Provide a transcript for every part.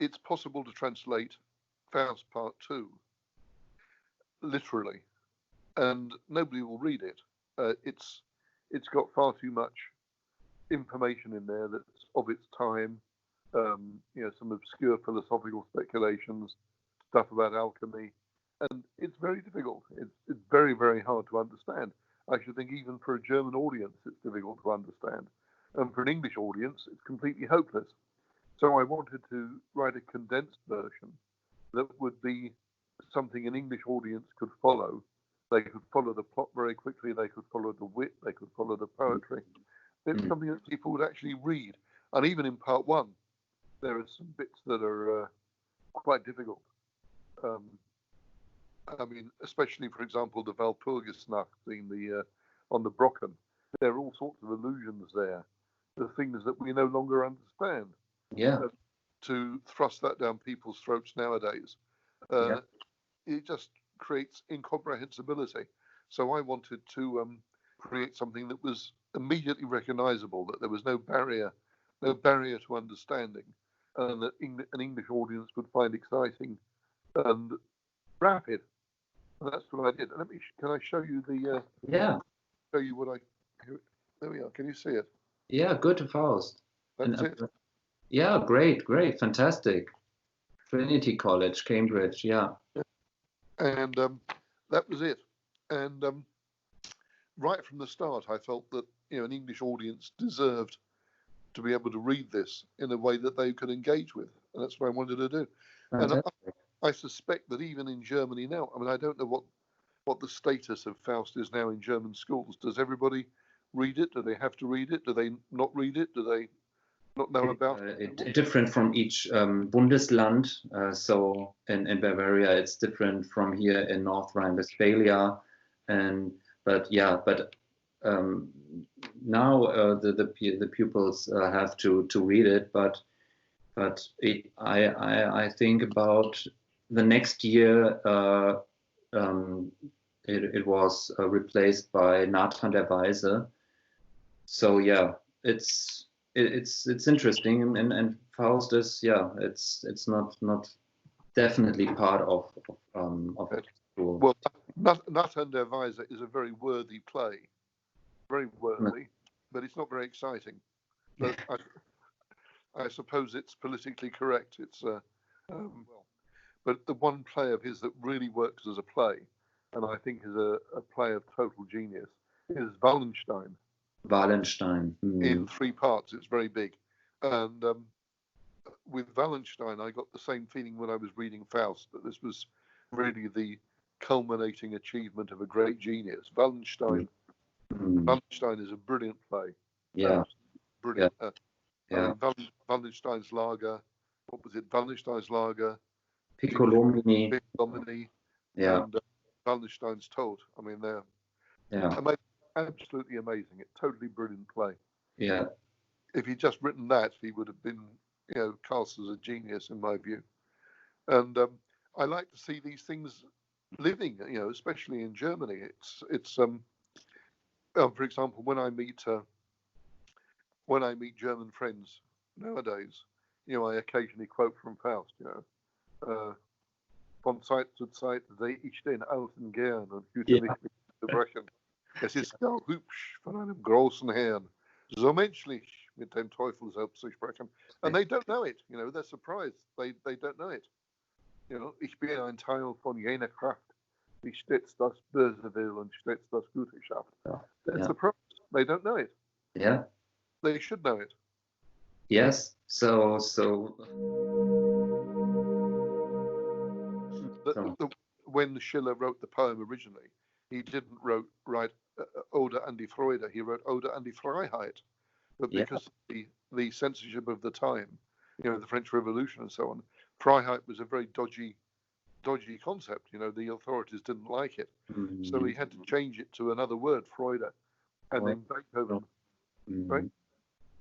it's possible to translate Faust Part 2 literally, and nobody will read it. It's got far too much information in there that's of its time. Some obscure philosophical speculations, stuff about alchemy, and it's very difficult. It's very, very hard to understand. I should think even for a German audience, it's difficult to understand, and for an English audience, it's completely hopeless. So I wanted to write a condensed version that would be something an English audience could follow. They could follow the plot very quickly. They could follow the wit. They could follow the poetry. It's something that people would actually read. And even in Part 1, there are some bits that are quite difficult. Especially, for example, the Walpurgisnacht theme, on the Brocken. There are all sorts of allusions there, the things that we no longer understand. Yeah. To thrust that down people's throats nowadays, it just creates incomprehensibility. So I wanted to create something that was immediately recognizable, that there was no barrier to understanding, and that an English audience would find exciting and rapid. And that's what I did. And can I show you the? Show you what I. There we are. Can you see it? Yeah, Goethe Faust. That's it. Yeah, great, fantastic. Trinity College, Cambridge, yeah. And that was it. And right from the start, I felt that an English audience deserved to be able to read this in a way that they could engage with, and that's what I wanted to do. Fantastic. And I suspect that even in Germany now, I don't know what the status of Faust is now in German schools. Does everybody read it? Do they have to read it? Do they not read it? Do they not know about it? Different from each Bundesland. So in Bavaria, it's different from here in North Rhine-Westphalia. But now the pupils have to read it. But I think about the next year it was replaced by Nathan der Weise. So yeah, it's interesting, and Faust is it's not definitely part of the school. Well, Nathan der Weise is a very worthy play, very worthy, but it's not very exciting. But I suppose it's politically correct. It's but the one play of his that really works as a play, and I think is a play of total genius, is Wallenstein. Wallenstein. In 3 parts. It's very big. And with Wallenstein, I got the same feeling when I was reading Faust, that this was really the culminating achievement of a great genius. Wallenstein is a brilliant play. Yeah. Brilliant. Wallenstein's Lager. What was it? Wallenstein's Lager. Piccolomini. Yeah. And Wallenstein's Tod. They're absolutely amazing. It's totally brilliant play. Yeah. If he'd just written that, he would have been, cast as a genius in my view. And I like to see these things living, especially in Germany. It's for example, when I meet German friends nowadays, I occasionally quote from Faust, von Zeit zu Zeit sehe ich den Alten gern und hüte mich nicht zu brechen. Es ist gar hübsch von einem großen Herrn, so menschlich mit dem Teufel selbst zu sprechen. And they don't know it, they're surprised. They don't know it. Ich bin ein Teil von jener Kraft, die stets das Böse will und stets das Gute schafft. They're surprised. They don't know it. Yeah. They should know it. Yes. So. When Schiller wrote the poem originally, he didn't write Ode an die Freude. He wrote Ode an die Freiheit. But because of the censorship of the time, the French Revolution and so on, Freiheit was a very dodgy concept. The authorities didn't like it. So he had to change it to another word, Freude. And then Beethoven, right?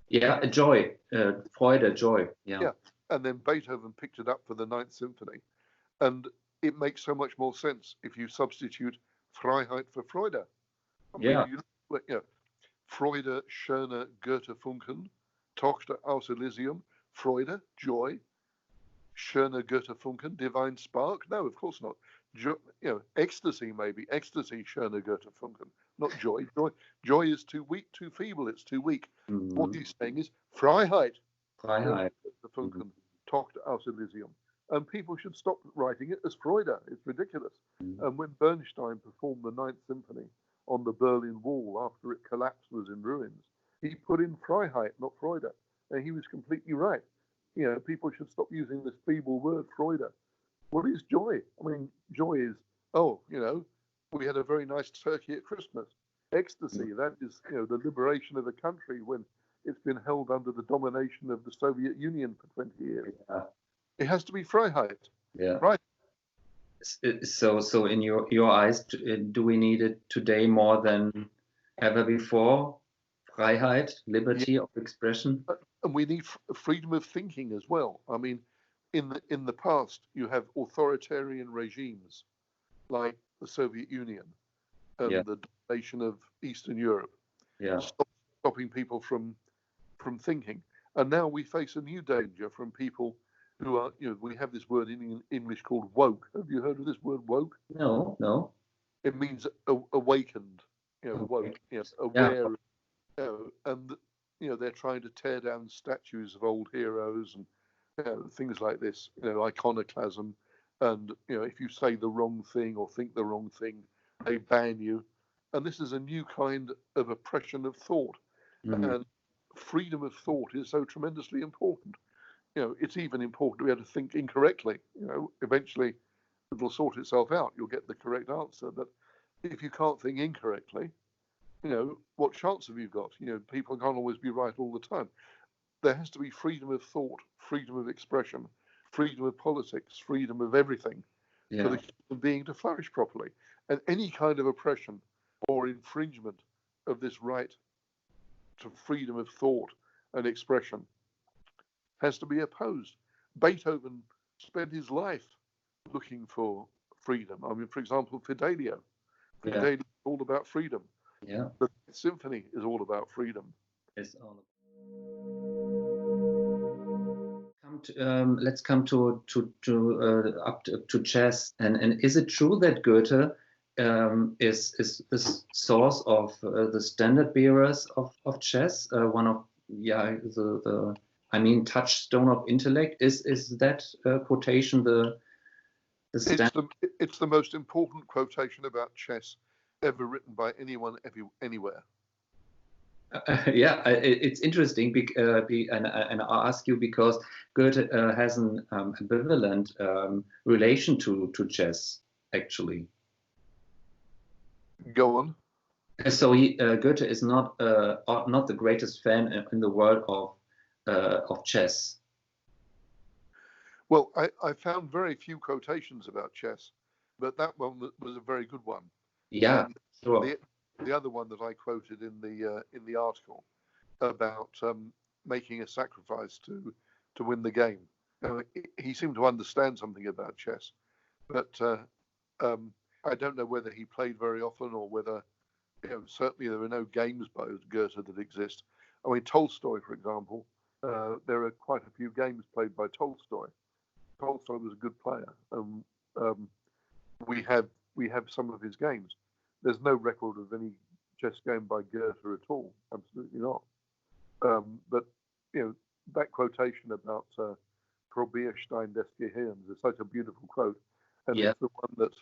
Yeah, joy. Freude, joy. Yeah. And then Beethoven picked it up for the Ninth Symphony. And it makes so much more sense if you substitute Freiheit for Freude. Freude, schöne Goethe Funken, Tochter aus Elysium, Freude, joy, Schöner Götterfunken, divine spark? No, of course not. Ecstasy maybe. Ecstasy, schöner Götterfunken. Not joy. Joy is too weak, too feeble. It's too weak. What he's saying is FREIHEIT. FREIHEIT. Götterfunken, Tocht aus Elysium. And people should stop writing it as FREUDE. It's ridiculous. And when Bernstein performed the Ninth Symphony on the Berlin Wall after it collapsed, was in ruins, he put in FREIHEIT, not FREUDE. And he was completely right. People should stop using this feeble word, FREUDE. What is joy? I mean, joy is, we had a very nice turkey at Christmas. Ecstasy, that is, the liberation of a country when it's been held under the domination of the Soviet Union for 20 years. Yeah. It has to be FREIHEIT. Yeah. Right. So in your eyes, do we need it today more than ever before? Freiheit, liberty of expression? And we need freedom of thinking as well. I mean, in the past, you have authoritarian regimes like the Soviet Union and the domination of Eastern Europe, stopping people from thinking. And now we face a new danger from people who are, we have this word in English called woke. Have you heard of this word woke? No. It means awakened, woke, aware. And they're trying to tear down statues of old heroes and things like this, iconoclasm. And if you say the wrong thing or think the wrong thing, they ban you. And this is a new kind of oppression of thought. And freedom of thought is so tremendously important. It's even important to be able to think incorrectly. Eventually it'll sort itself out. You'll get the correct answer. But if you can't think incorrectly, what chance have you got? People can't always be right all the time. There has to be freedom of thought, freedom of expression, freedom of politics, freedom of everything for the human being to flourish properly. And any kind of oppression or infringement of this right to freedom of thought and expression has to be opposed. Beethoven spent his life looking for freedom. I mean, for example, Fidelio. Fidelio is all about freedom. Yeah. The symphony is all about freedom. It's all. Let's come to chess. And is it true that Goethe is the source of the standard bearers of chess? One of the touchstone of intellect. Is that quotation the standard? It's the most important quotation about chess ever written by anyone anywhere. It's interesting, and I'll ask you because Goethe has an ambivalent relation to chess, actually. Go on. So Goethe is not the greatest fan in the world of chess. Well, I found very few quotations about chess, but that one was a very good one. Yeah, sure. The other one that I quoted in the article about making a sacrifice to win the game. He seemed to understand something about chess, but I don't know whether he played very often or whether, certainly there are no games by Goethe that exist. I mean, Tolstoy, for example, there are quite a few games played by Tolstoy. Tolstoy was a good player, and we have some of his games. There's no record of any chess game by Goethe at all. Absolutely not. But that quotation about Probierstein des Gehirns is such a beautiful quote, and it's the one that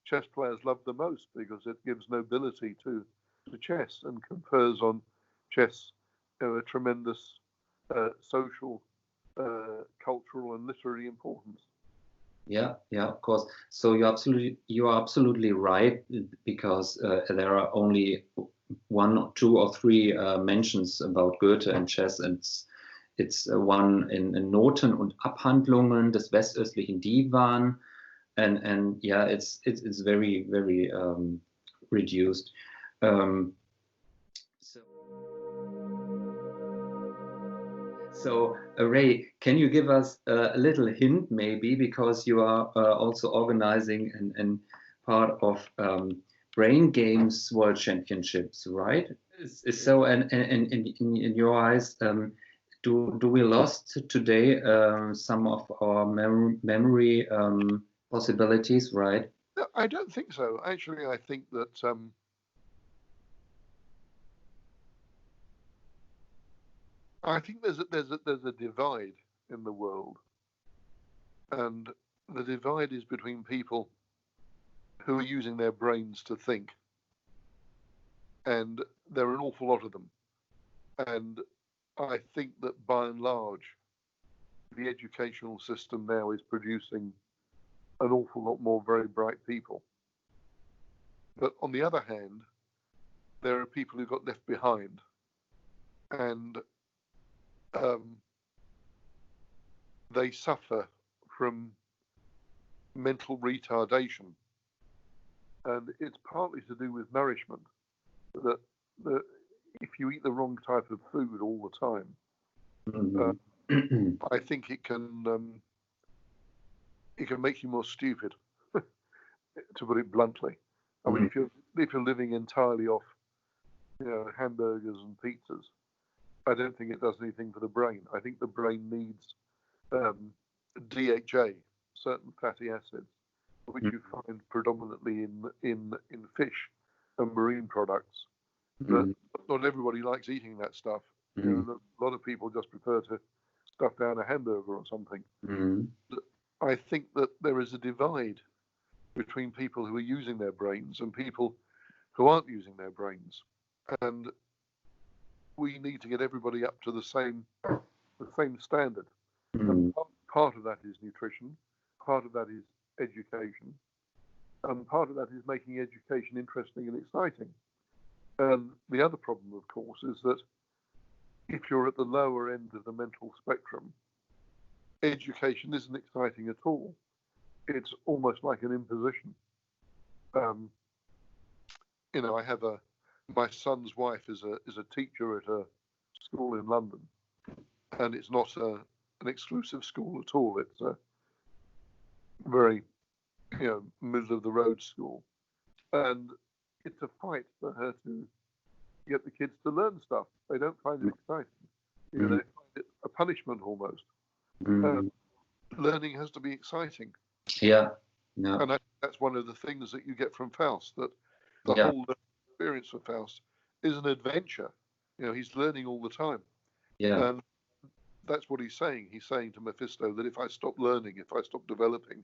chess players love the most because it gives nobility to chess and confers on chess a tremendous social, cultural, and literary importance. Yeah, of course. So you are absolutely right, because there are only 1, 2, or 3 mentions about Goethe and chess, and it's one in Noten und Abhandlungen des westöstlichen Divan, and it's very, very reduced. So Ray, can you give us a little hint, maybe, because you are also organizing and part of Brain Games World Championships, right? So, and in your eyes, do we lost today some of our memory possibilities, right? No, I don't think so. Actually, I think that I think there's a divide in the world, and the divide is between people who are using their brains to think, and there are an awful lot of them. And I think that by and large, the educational system now is producing an awful lot more very bright people. But on the other hand, there are people who got left behind, and they suffer from mental retardation. And it's partly to do with nourishment, that if you eat the wrong type of food all the time, I think it can make you more stupid, to put it bluntly. I mean, if you're living entirely off, hamburgers and pizzas, I don't think it does anything for the brain. I think the brain needs DHA, certain fatty acids, which you find predominantly in fish and marine products. But not everybody likes eating that stuff. A lot of people just prefer to stuff down a hamburger or something. I think that there is a divide between people who are using their brains and people who aren't using their brains, and we need to get everybody up to the same standard. And part of that is nutrition, part of that is education, and part of that is making education interesting and exciting. And the other problem, of course, is that if you're at the lower end of the mental spectrum, education isn't exciting at all. It's almost like an imposition. I have my son's wife is a teacher at a school in London, and it's not an exclusive school at all. It's a very, middle of the road school, and it's a fight for her to get the kids to learn stuff. They don't find it exciting. They find it a punishment almost. Learning has to be exciting. Yeah. And that's one of the things that you get from Faust, that the whole experience of Faust is an adventure. He's learning all the time. Yeah. And that's what he's saying. He's saying to Mephisto that if I stop learning, if I stop developing,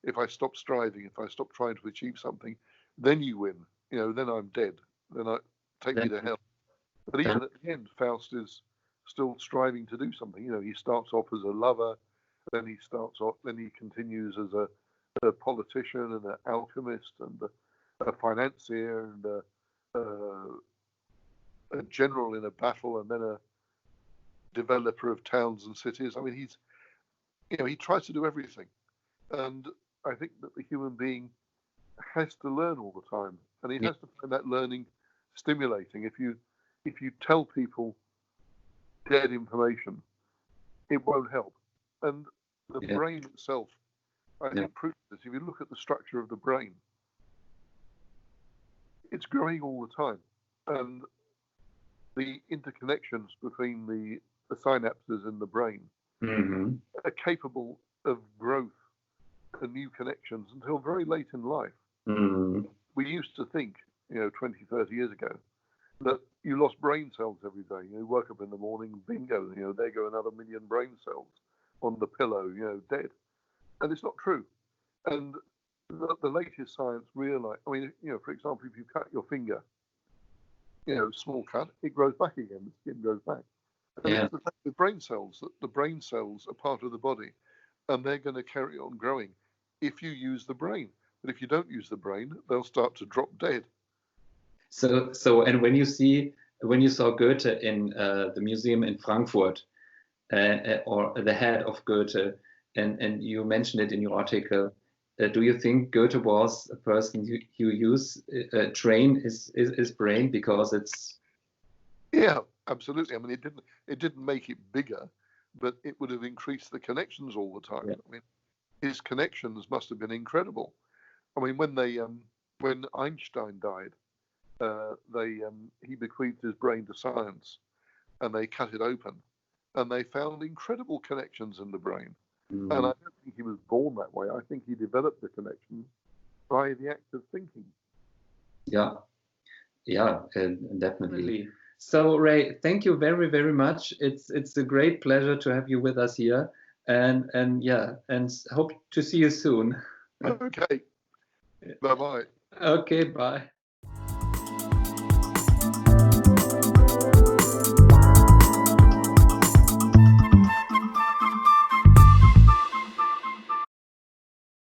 if I stop striving, if I stop trying to achieve something, then you win. Then I'm dead. Then I take me to hell. But even at the end, Faust is still striving to do something. He starts off as a lover, then he continues as a politician and an alchemist and a financier and a general in a battle, and then a developer of towns and cities. I mean, he tries to do everything, and I think that the human being has to learn all the time, and he has to find that learning stimulating. If you tell people dead information, it won't help. And the brain itself, I think, proves this. If you look at the structure of the brain, it's growing all the time, and the interconnections between the synapses in the brain are capable of growth and new connections until very late in life. We used to think, 20, 30 years ago, that you lost brain cells every day. You woke up in the morning, bingo, there go another million brain cells on the pillow, dead. And it's not true. And the latest science realized, for example, if you cut your finger, small cut, it grows back again, the skin grows back. And it's the same with brain cells, that the brain cells are part of the body, and they're going to carry on growing if you use the brain. But if you don't use the brain, they'll start to drop dead. So, and when you saw Goethe in the museum in Frankfurt, or the head of Goethe, and you mentioned it in your article, do you think Goethe was a person who train his brain because it's? Yeah, absolutely. I mean, it didn't make it bigger, but it would have increased the connections all the time. I mean, his connections must have been incredible. I mean, when Einstein died, he bequeathed his brain to science, and they cut it open, and they found incredible connections in the brain. Mm. And I don't think he was born that way. I think he developed the connection by the act of thinking. Yeah, yeah, definitely. So Ray, thank you very, very much. It's a great pleasure to have you with us here, and yeah, and hope to see you soon. Okay. Bye-bye. Okay, bye.